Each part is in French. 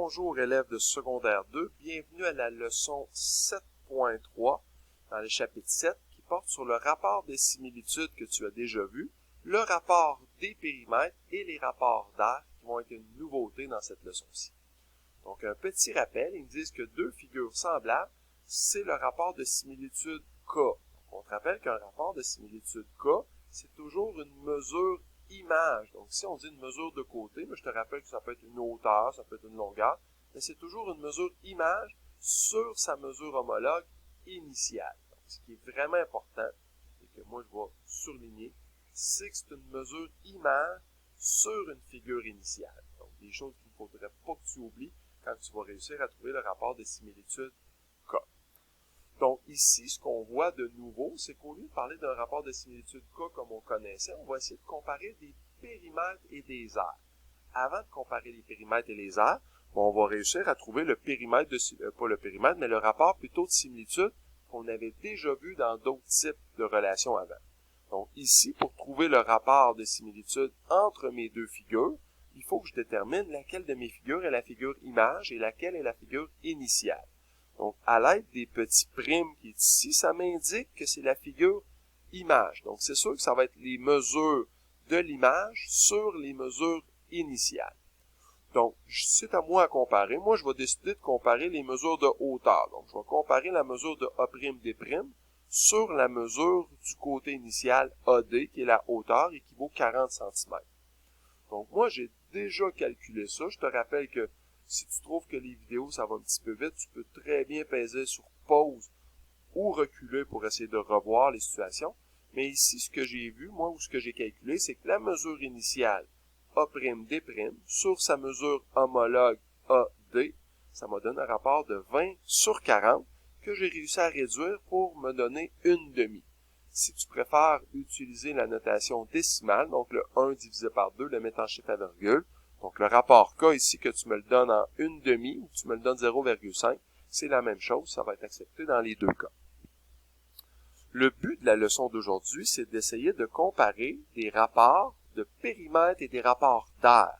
Bonjour élèves de secondaire 2, bienvenue à la leçon 7.3 dans le chapitre 7 qui porte sur le rapport des similitudes que tu as déjà vu, le rapport des périmètres et les rapports d'aire qui vont être une nouveauté dans cette leçon-ci. Donc un petit rappel, ils me disent que deux figures semblables, c'est le rapport de similitude K. Donc, on te rappelle qu'un rapport de similitude K, c'est toujours une mesure image. Donc, si on dit une mesure de côté, mais je te rappelle que ça peut être une hauteur, ça peut être une longueur, mais c'est toujours une mesure image sur sa mesure homologue initiale. Donc, ce qui est vraiment important, et que moi je vais surligner, c'est que c'est une mesure image sur une figure initiale. Donc, des choses qu'il ne faudrait pas que tu oublies quand tu vas réussir à trouver le rapport des similitudes K. Donc ici, ce qu'on voit de nouveau, c'est qu'au lieu de parler d'un rapport de similitude K comme on connaissait, on va essayer de comparer des périmètres et des aires. Avant de comparer les périmètres et les aires, on va réussir à trouver le périmètre, pas le périmètre, mais le rapport plutôt de similitude qu'on avait déjà vu dans d'autres types de relations avant. Donc ici, pour trouver le rapport de similitude entre mes deux figures, il faut que je détermine laquelle de mes figures est la figure image et laquelle est la figure initiale. Donc, à l'aide des petits primes qui est ici, ça m'indique que c'est la figure image. Donc, c'est sûr que ça va être les mesures de l'image sur les mesures initiales. Donc, c'est à moi à comparer. Moi, je vais décider de comparer les mesures de hauteur. Donc, je vais comparer la mesure de A'D' sur la mesure du côté initial AD, qui est la hauteur, et qui vaut 40 cm. Donc, moi, j'ai déjà calculé ça. Je te rappelle que si tu trouves que les vidéos, ça va un petit peu vite, tu peux très bien peser sur pause ou reculer pour essayer de revoir les situations. Mais ici, ce que j'ai vu, moi, ou ce que j'ai calculé, c'est que la mesure initiale A'D' sur sa mesure homologue AD, ça m'a donné un rapport de 20 sur 40 que j'ai réussi à réduire pour me donner une demi. Si tu préfères utiliser la notation décimale, donc le 1 divisé par 2, le mettre en chiffre à virgule, donc le rapport K ici, que tu me le donnes en une demi ou tu me le donnes 0,5, c'est la même chose, ça va être accepté dans les deux cas. Le but de la leçon d'aujourd'hui, c'est d'essayer de comparer des rapports de périmètre et des rapports d'aire.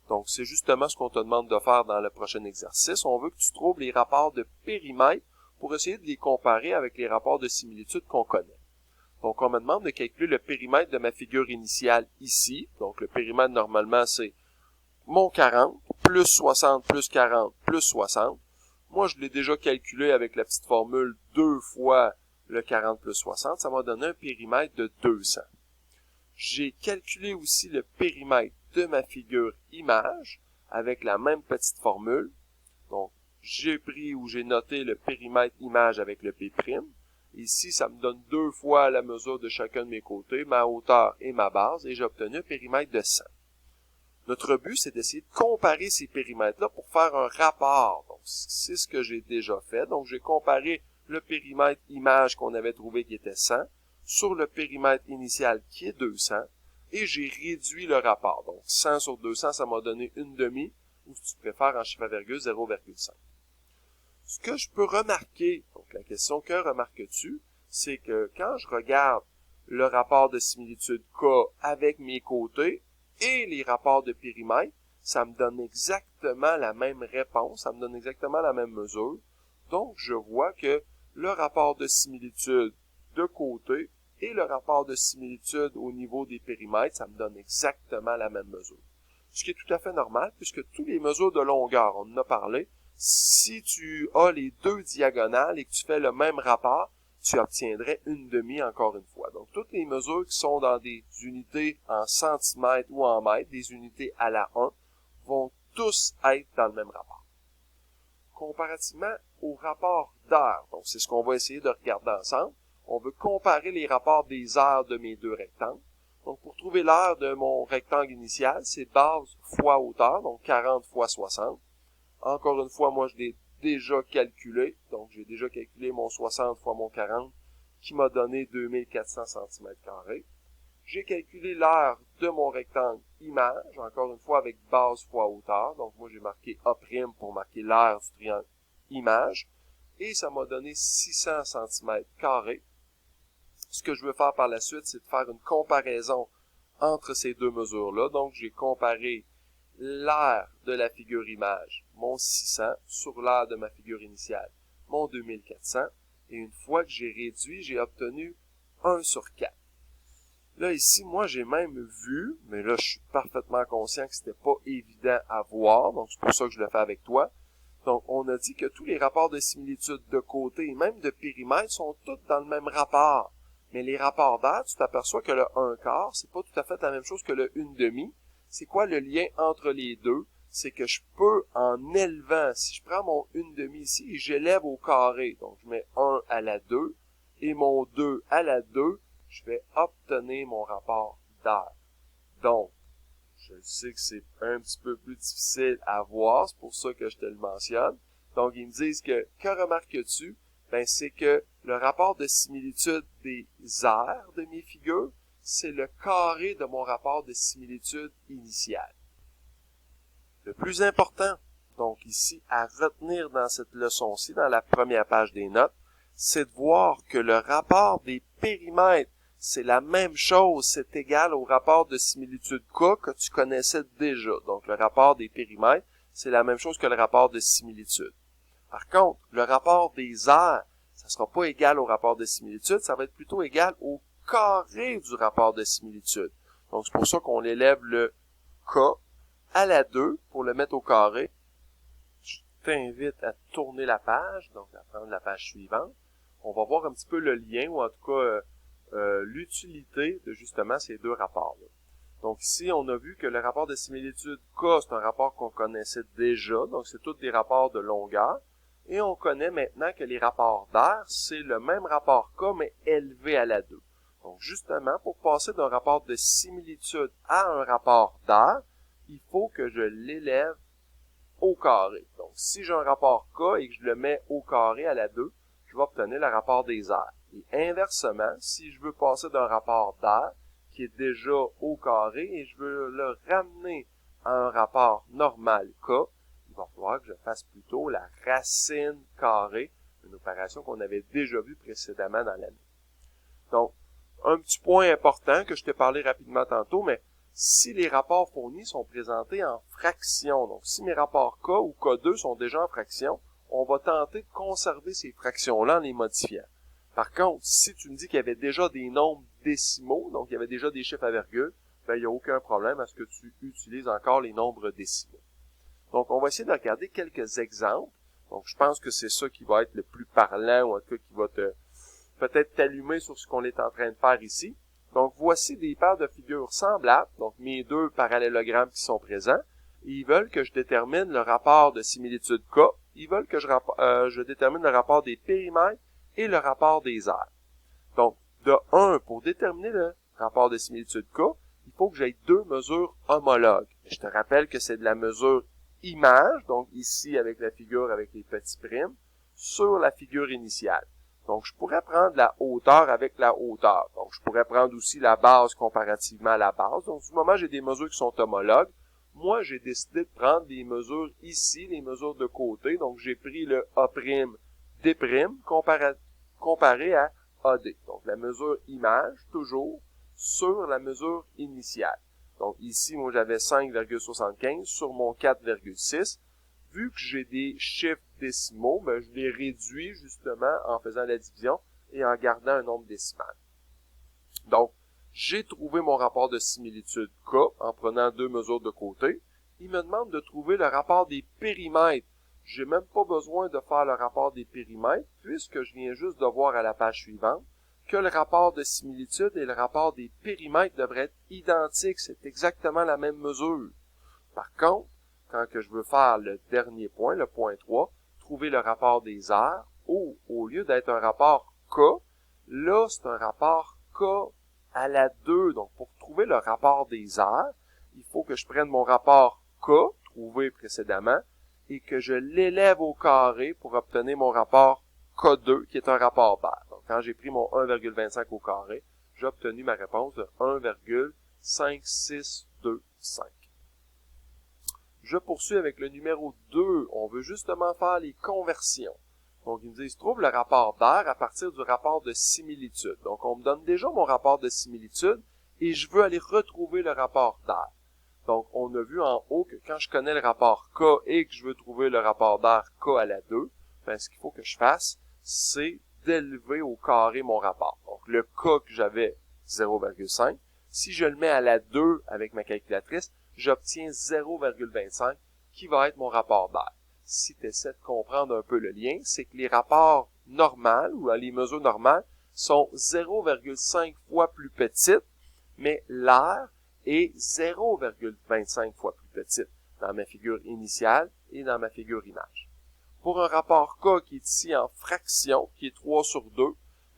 Donc c'est justement ce qu'on te demande de faire dans le prochain exercice. On veut que tu trouves les rapports de périmètre pour essayer de les comparer avec les rapports de similitude qu'on connaît. Donc on me demande de calculer le périmètre de ma figure initiale ici. Donc le périmètre normalement c'est mon 40, plus 60, plus 40, plus 60. Moi, je l'ai déjà calculé avec la petite formule 2 fois le 40 plus 60. Ça m'a donné un périmètre de 200. J'ai calculé aussi le périmètre de ma figure image avec la même petite formule. Donc, j'ai pris ou j'ai noté le périmètre image avec le P'. Ici, ça me donne 2 fois la mesure de chacun de mes côtés, ma hauteur et ma base, et j'ai obtenu un périmètre de 100. Notre but, c'est d'essayer de comparer ces périmètres-là pour faire un rapport. Donc, c'est ce que j'ai déjà fait. Donc, j'ai comparé le périmètre image qu'on avait trouvé qui était 100 sur le périmètre initial qui est 200 et j'ai réduit le rapport. Donc, 100 sur 200, ça m'a donné une demi ou si tu préfères en chiffre à virgule, 0,5. Ce que je peux remarquer, donc la question que remarques-tu, c'est que quand je regarde le rapport de similitude K avec mes côtés, et les rapports de périmètre, ça me donne exactement la même réponse, ça me donne exactement la même mesure. Donc, je vois que le rapport de similitude de côté et le rapport de similitude au niveau des périmètres, ça me donne exactement la même mesure. Ce qui est tout à fait normal, puisque toutes les mesures de longueur, on en a parlé, si tu as les deux diagonales et que tu fais le même rapport, tu obtiendrais une demi encore une fois. Donc, toutes les mesures qui sont dans des unités en centimètres ou en mètres, des unités à la 1, vont tous être dans le même rapport. Comparativement au rapport d'aire, donc c'est ce qu'on va essayer de regarder ensemble, on veut comparer les rapports des aires de mes deux rectangles. Donc, pour trouver l'aire de mon rectangle initial, c'est base fois hauteur, donc 40 fois 60. Encore une fois, moi, je l'ai déjà calculé. Donc, j'ai déjà calculé mon 60 fois mon 40 qui m'a donné 2400 cm². J'ai calculé l'aire de mon rectangle image, encore une fois avec base fois hauteur. Donc, moi, j'ai marqué A' pour marquer l'aire du triangle image. Et ça m'a donné 600 cm². Ce que je veux faire par la suite, c'est de faire une comparaison entre ces deux mesures-là. Donc, j'ai comparé l'aire de la figure image, mon 600 sur l'aire de ma figure initiale, mon 2400, et une fois que j'ai réduit, j'ai obtenu 1 sur 4. Là, ici, moi, j'ai même vu, mais là, je suis parfaitement conscient que c'était pas évident à voir, donc c'est pour ça que je le fais avec toi. Donc, on a dit que tous les rapports de similitude de côté et même de périmètre sont tous dans le même rapport. Mais les rapports d'aire, tu t'aperçois que le 1/4, c'est pas tout à fait la même chose que le 1/2. C'est quoi le lien entre les deux? C'est que je peux, en élevant, si je prends mon 1/2 ici, et j'élève au carré, donc je mets 1 à la 2, et mon 2 à la 2, je vais obtenir mon rapport d'aire. Donc, je sais que c'est un petit peu plus difficile à voir, c'est pour ça que je te le mentionne. Donc, ils me disent que remarques-tu? Ben, c'est que le rapport de similitude des aires de mes figures, c'est le carré de mon rapport de similitude initial. Le plus important, donc ici, à retenir dans cette leçon-ci, dans la première page des notes, c'est de voir que le rapport des périmètres, c'est la même chose, c'est égal au rapport de similitude K que tu connaissais déjà. Donc, le rapport des périmètres, c'est la même chose que le rapport de similitude. Par contre, le rapport des aires, ça sera pas égal au rapport de similitude, ça va être plutôt égal au carré du rapport de similitude. Donc, c'est pour ça qu'on élève le K à la 2 pour le mettre au carré. Je t'invite à tourner la page, donc à prendre la page suivante. On va voir un petit peu le lien, ou en tout cas l'utilité de justement ces deux rapports-là. Donc ici, on a vu que le rapport de similitude K, c'est un rapport qu'on connaissait déjà, donc c'est tous des rapports de longueur. Et on connaît maintenant que les rapports d'aire, c'est le même rapport K, mais élevé à la 2. Donc justement, pour passer d'un rapport de similitude à un rapport d'aire, il faut que je l'élève au carré. Donc si j'ai un rapport K et que je le mets au carré à la 2, je vais obtenir le rapport des aires. Et inversement, si je veux passer d'un rapport d'aire qui est déjà au carré et je veux le ramener à un rapport normal K, il va falloir que je fasse plutôt la racine carrée, une opération qu'on avait déjà vue précédemment dans l'année. Donc, un petit point important que je t'ai parlé rapidement tantôt, mais si les rapports fournis sont présentés en fractions, donc si mes rapports K ou K2 sont déjà en fractions, on va tenter de conserver ces fractions-là en les modifiant. Par contre, si tu me dis qu'il y avait déjà des nombres décimaux, donc il y avait déjà des chiffres à virgule, ben, il n'y a aucun problème à ce que tu utilises encore les nombres décimaux. Donc, on va essayer de regarder quelques exemples. Donc, je pense que c'est ça qui va être le plus parlant, ou en tout cas qui va peut-être t'allumer sur ce qu'on est en train de faire ici. Donc, voici des paires de figures semblables, donc mes deux parallélogrammes qui sont présents. Et ils veulent que je détermine le rapport de similitude K. Ils veulent que je détermine le rapport des périmètres et le rapport des aires. Donc, de 1, pour déterminer le rapport de similitude K, il faut que j'aie deux mesures homologues. Je te rappelle que c'est de la mesure image, donc ici avec la figure avec les petits primes, sur la figure initiale. Donc, je pourrais prendre la hauteur avec la hauteur. Donc, je pourrais prendre aussi la base comparativement à la base. Donc, du moment où j'ai des mesures qui sont homologues, moi, j'ai décidé de prendre des mesures ici, les mesures de côté. Donc, j'ai pris le A', D' comparé à AD. Donc, la mesure image, toujours, sur la mesure initiale. Donc, ici, moi, j'avais 5,75 sur mon 4,6. Vu que j'ai des chiffres décimaux, ben, je les réduis justement en faisant la division et en gardant un nombre décimal. Donc, j'ai trouvé mon rapport de similitude K en prenant deux mesures de côté. Il me demande de trouver le rapport des périmètres. J'ai même pas besoin de faire le rapport des périmètres puisque je viens juste de voir à la page suivante que le rapport de similitude et le rapport des périmètres devraient être identiques. C'est exactement la même mesure. Par contre, quand que je veux faire le dernier point, le point 3, trouver le rapport des aires, ou au lieu d'être un rapport K, là, c'est un rapport K à la 2. Donc, pour trouver le rapport des aires, il faut que je prenne mon rapport K, trouvé précédemment, et que je l'élève au carré pour obtenir mon rapport K2, qui est un rapport d'aire. Donc, quand j'ai pris mon 1,25 au carré, j'ai obtenu ma réponse de 1,5625. Je poursuis avec le numéro 2. On veut justement faire les conversions. Donc, ils me disent, trouve le rapport d'aire à partir du rapport de similitude. Donc, on me donne déjà mon rapport de similitude et je veux aller retrouver le rapport d'aire. Donc, on a vu en haut que quand je connais le rapport K et que je veux trouver le rapport d'air K à la 2, ben, ce qu'il faut que je fasse, c'est d'élever au carré mon rapport. Donc, le K que j'avais, 0,5. Si je le mets à la 2 avec ma calculatrice, j'obtiens 0,25 qui va être mon rapport d'air. Si tu essaies de comprendre un peu le lien, c'est que les rapports normaux, ou les mesures normales, sont 0,5 fois plus petites, mais l'air est 0,25 fois plus petite dans ma figure initiale et dans ma figure image. Pour un rapport K qui est ici en fraction, qui est 3 sur 2,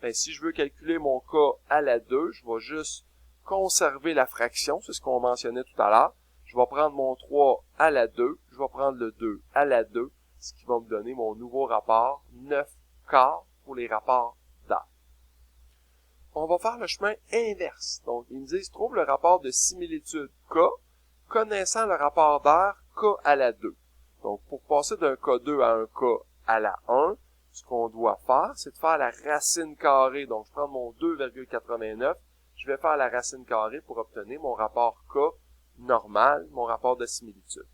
ben, si je veux calculer mon K à la 2, je vais juste conserver la fraction, c'est ce qu'on mentionnait tout à l'heure. Je vais prendre mon 3 à la 2, je vais prendre le 2 à la 2, ce qui va me donner mon nouveau rapport 9 quarts pour les rapports d'air. On va faire le chemin inverse. Donc, ils me disent, trouve le rapport de similitude K, connaissant le rapport d'air K à la 2. Donc, pour passer d'un K2 à un K à la 1, ce qu'on doit faire, c'est de faire la racine carrée. Donc, je prends mon 2,89, je vais faire la racine carrée pour obtenir mon rapport K normal, mon rapport de similitude.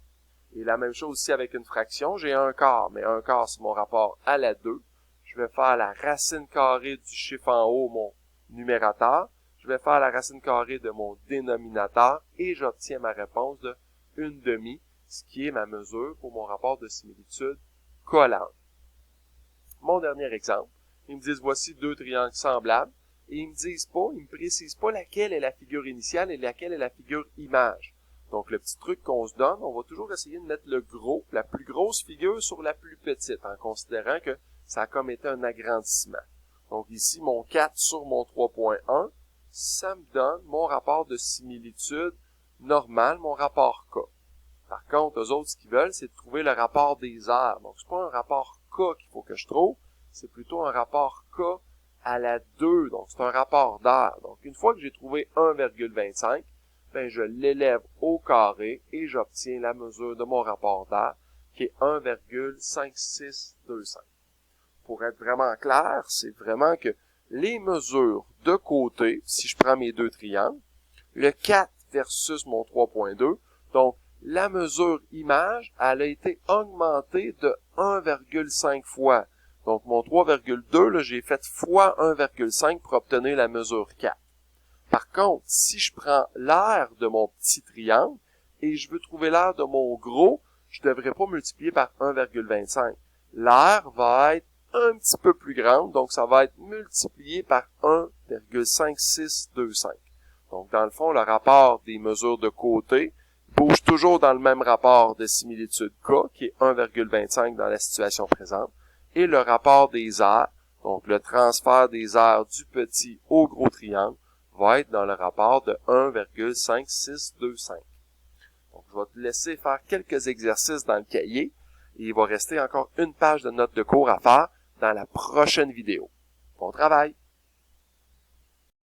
Et la même chose ici avec une fraction, j'ai un quart, mais un quart c'est mon rapport à la 2. Je vais faire la racine carrée du chiffre en haut, mon numérateur. Je vais faire la racine carrée de mon dénominateur et j'obtiens ma réponse de 1/2, ce qui est ma mesure pour mon rapport de similitude K à la 1. Mon dernier exemple, ils me disent voici deux triangles semblables et ils me précisent pas laquelle est la figure initiale et laquelle est la figure image. Donc, le petit truc qu'on se donne, on va toujours essayer de mettre le gros, la plus grosse figure sur la plus petite, en considérant que ça a comme été un agrandissement. Donc, ici, mon 4 sur mon 3.1, ça me donne mon rapport de similitude normal, mon rapport K. Par contre, eux autres, ce qu'ils veulent, c'est de trouver le rapport des aires. Donc, c'est pas un rapport K qu'il faut que je trouve, c'est plutôt un rapport K à la 2. Donc, c'est un rapport d'air. Donc, une fois que j'ai trouvé 1,25, ben, je l'élève au carré et j'obtiens la mesure de mon rapport d'air qui est 1,5625. Pour être vraiment clair, c'est vraiment que les mesures de côté, si je prends mes deux triangles, le 4 versus mon 3.2, donc la mesure image, elle a été augmentée de 1,5 fois. Donc mon 3,2, là, j'ai fait fois 1,5 pour obtenir la mesure 4. Par contre, si je prends l'aire de mon petit triangle et je veux trouver l'aire de mon gros, je ne devrais pas multiplier par 1,25. L'aire va être un petit peu plus grande, donc ça va être multiplié par 1,5625. Donc, dans le fond, le rapport des mesures de côté bouge toujours dans le même rapport de similitude K, qui est 1,25 dans la situation présente, et le rapport des aires, donc le transfert des aires du petit au gros triangle, va être dans le rapport de 1,5625. Donc, je vais te laisser faire quelques exercices dans le cahier, et il va rester encore une page de notes de cours à faire dans la prochaine vidéo. Bon travail!